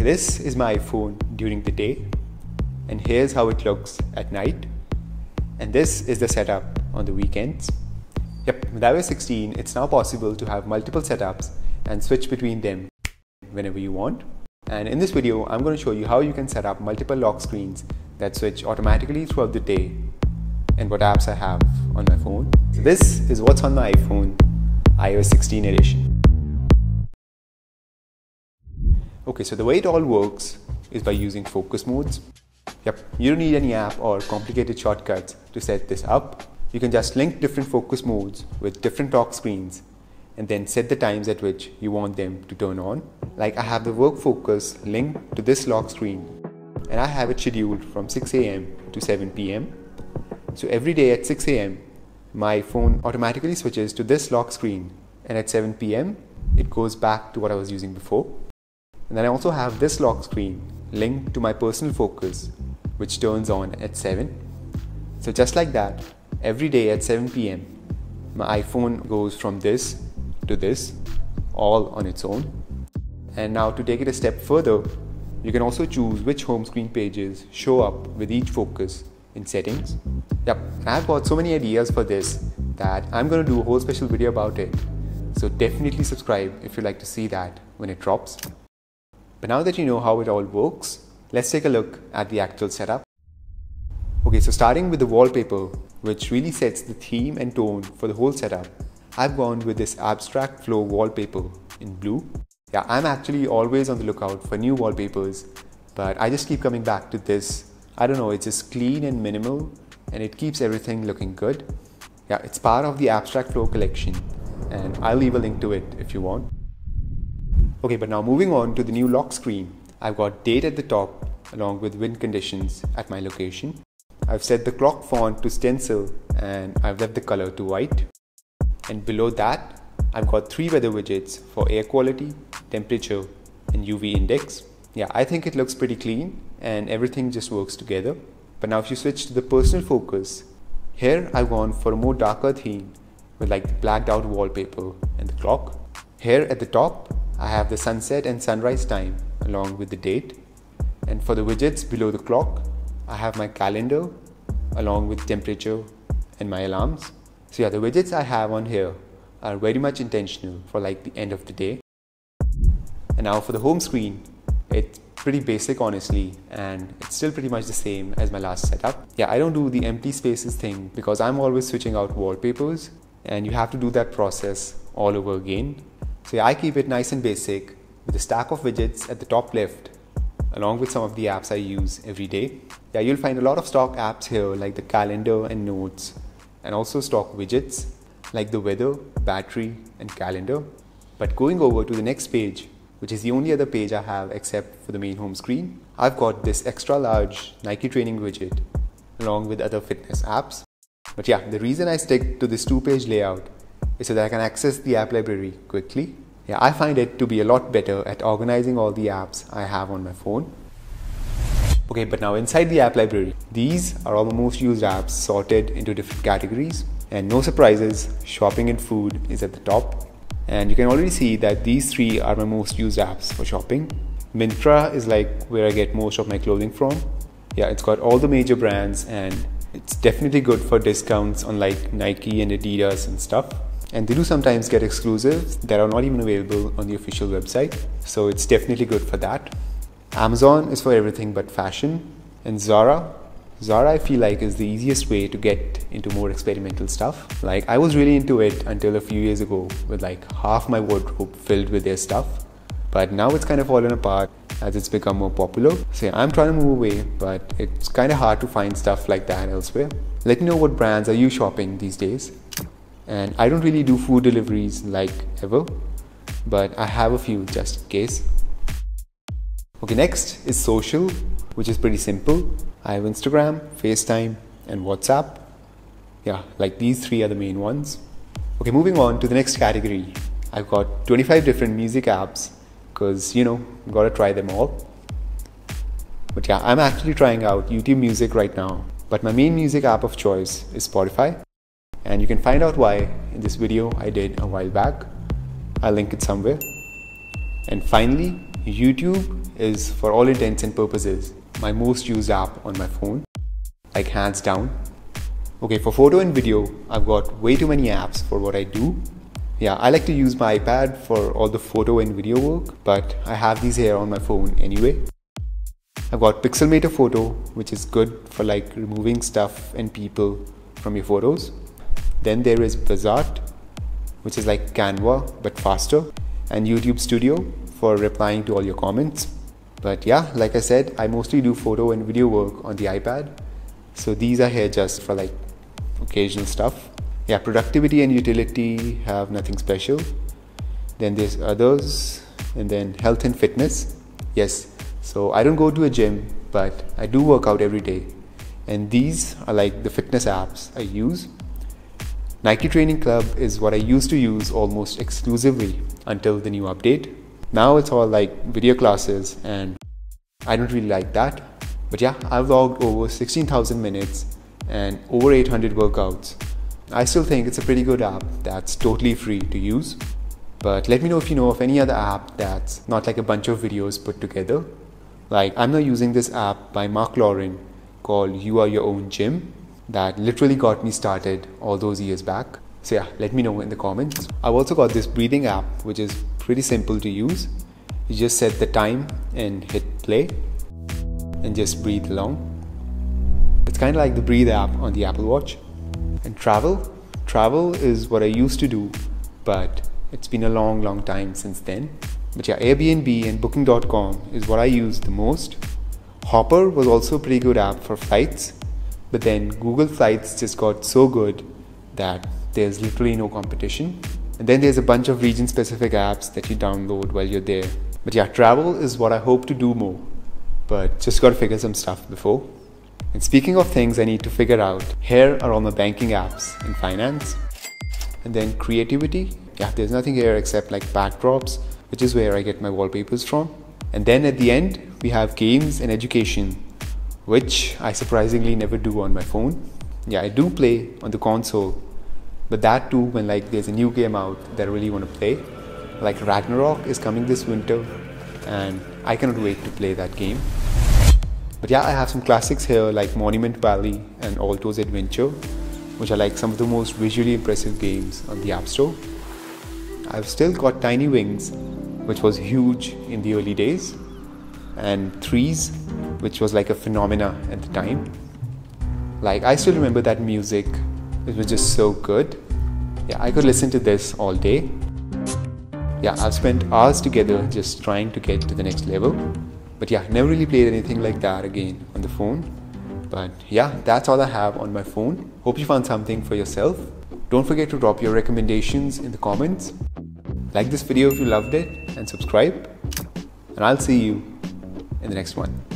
this is my iPhone during the day, and here's how it looks at night. And this is the setup on the weekends. Yep, with iOS 16, it's now possible to have multiple setups and switch between them whenever you want. And in this video, I'm going to show you how you can set up multiple lock screens that switch automatically throughout the day and what apps I have on my phone. So this is what's on my iPhone, iOS 16 edition. Okay, so the way it all works is by using focus modes. Yep, you don't need any app or complicated shortcuts to set this up. You can just link different focus modes with different lock screens and then set the times at which you want them to turn on. Like I have the work focus linked to this lock screen and I have it scheduled from 6 AM to 7 PM. So every day at 6 AM, my phone automatically switches to this lock screen, and at 7 PM, it goes back to what I was using before. And then I also have this lock screen linked to my personal focus, which turns on at 7. So just like that, every day at 7 PM, my iPhone goes from this to this, all on its own. And now to take it a step further, you can also choose which home screen pages show up with each focus in settings. Yep, and I've got so many ideas for this that I'm going to do a whole special video about it. So definitely subscribe if you'd like to see that when it drops. But now that you know how it all works, let's take a look at the actual setup. Okay, so starting with the wallpaper, which really sets the theme and tone for the whole setup, I've gone with this abstract flow wallpaper in blue. Yeah, I'm actually always on the lookout for new wallpapers, but I just keep coming back to this. I don't know, it's just clean and minimal, and it keeps everything looking good. Yeah, it's part of the abstract flow collection, and I'll leave a link to it if you want. Okay, but now moving on to the new lock screen, I've got date at the top along with wind conditions at my location. I've set the clock font to stencil and I've left the color to white. And below that, I've got 3 weather widgets for air quality, temperature, and UV index. Yeah, I think it looks pretty clean and everything just works together. But now if you switch to the personal focus, here I've gone for a more darker theme with like the blacked out wallpaper and the clock. Here at the top, I have the sunset and sunrise time along with the date. And for the widgets below the clock, I have my calendar along with temperature and my alarms. So yeah, the widgets I have on here are very much intentional for like the end of the day. And now for the home screen, it's pretty basic honestly, and it's still pretty much the same as my last setup. Yeah, I don't do the empty spaces thing because I'm always switching out wallpapers and you have to do that process all over again. So yeah, I keep it nice and basic with a stack of widgets at the top left along with some of the apps I use every day. Yeah, you'll find a lot of stock apps here like the calendar and notes, and also stock widgets like the weather, battery, and calendar. But going over to the next page, which is the only other page I have except for the main home screen, I've got this extra large Nike training widget along with other fitness apps. But yeah, the reason I stick to this 2-page layout is so that I can access the app library quickly. Yeah, I find it to be a lot better at organizing all the apps I have on my phone. Okay, but now inside the app library, these are all the most used apps sorted into different categories. And no surprises, shopping and food is at the top. And you can already see that these 3 are my most used apps for shopping. Myntra is like where I get most of my clothing from. Yeah, it's got all the major brands and it's definitely good for discounts on like Nike and Adidas and stuff. And they do sometimes get exclusives that are not even available on the official website. So it's definitely good for that. Amazon is for everything but fashion. And Zara I feel like is the easiest way to get into more experimental stuff. Like I was really into it until a few years ago with like half my wardrobe filled with their stuff. But now it's kind of fallen apart as it's become more popular. So yeah, I'm trying to move away, but it's kind of hard to find stuff like that elsewhere. Let me know what brands are you shopping these days. And I don't really do food deliveries like ever, but I have a few just in case. Okay, next is social, which is pretty simple. I have Instagram, FaceTime, and WhatsApp. Yeah, like these 3 are the main ones. Okay, moving on to the next category. I've got 25 different music apps because, you know, gotta try them all. But yeah, I'm actually trying out YouTube Music right now, but my main music app of choice is Spotify. And you can find out why in this video I did a while back. I'll link it somewhere. And finally, YouTube is, for all intents and purposes, my most used app on my phone, like hands down. Okay, for photo and video, I've got way too many apps for what I do. Yeah, I like to use my iPad for all the photo and video work, but I have these here on my phone anyway. I've got Pixelmator Photo, which is good for like removing stuff and people from your photos. Then there is Uppbeat, which is like Canva but faster, and YouTube Studio for replying to all your comments. But yeah, like I said, I mostly do photo and video work on the iPad, so these are here just for like occasional stuff. Yeah, productivity and utility have nothing special. Then there's others, and then health and fitness. Yes, so I don't go to a gym, but I do work out every day, and these are like the fitness apps I use. Nike Training Club is what I used to use almost exclusively until the new update. Now it's all like video classes, and I don't really like that. But yeah, I've logged over 16,000 minutes and over 800 workouts. I still think it's a pretty good app that's totally free to use. But let me know if you know of any other app that's not like a bunch of videos put together. Like, I'm now using this app by Mark Lauren called You Are Your Own Gym that literally got me started all those years back. So yeah, let me know in the comments. I've also got this breathing app, which is pretty simple to use. You just set the time and hit play and just breathe along. It's kind of like the Breathe app on the Apple Watch. And travel is what I used to do, but it's been a long time since then. But yeah, Airbnb and Booking.com is what I use the most. Hopper was also a pretty good app for flights, but then Google Flights just got so good that there's literally no competition. And then there's a bunch of region-specific apps that you download while you're there. But yeah, travel is what I hope to do more, but just gotta figure some stuff before. And speaking of things I need to figure out, here are all my banking apps in finance. And then creativity, yeah, there's nothing here except like backdrops, which is where I get my wallpapers from. And then at the end, we have games and education, which I surprisingly never do on my phone. Yeah, I do play on the console, but that too when like there's a new game out that I really want to play. Like Ragnarok is coming this winter, and I cannot wait to play that game. But yeah, I have some classics here like Monument Valley and Alto's Adventure, which are like some of the most visually impressive games on the App Store. I've still got Tiny Wings, which was huge in the early days, and Threes, which was like a phenomena at the time. Like, I still remember that music, it was just so good. Yeah, I could listen to this all day. Yeah, I've spent hours together just trying to get to the next level. But yeah, never really played anything like that again on the phone. But yeah, that's all I have on my phone. Hope you found something for yourself. Don't forget to drop your recommendations in the comments. Like this video if you loved it, and subscribe. And I'll see you in the next one.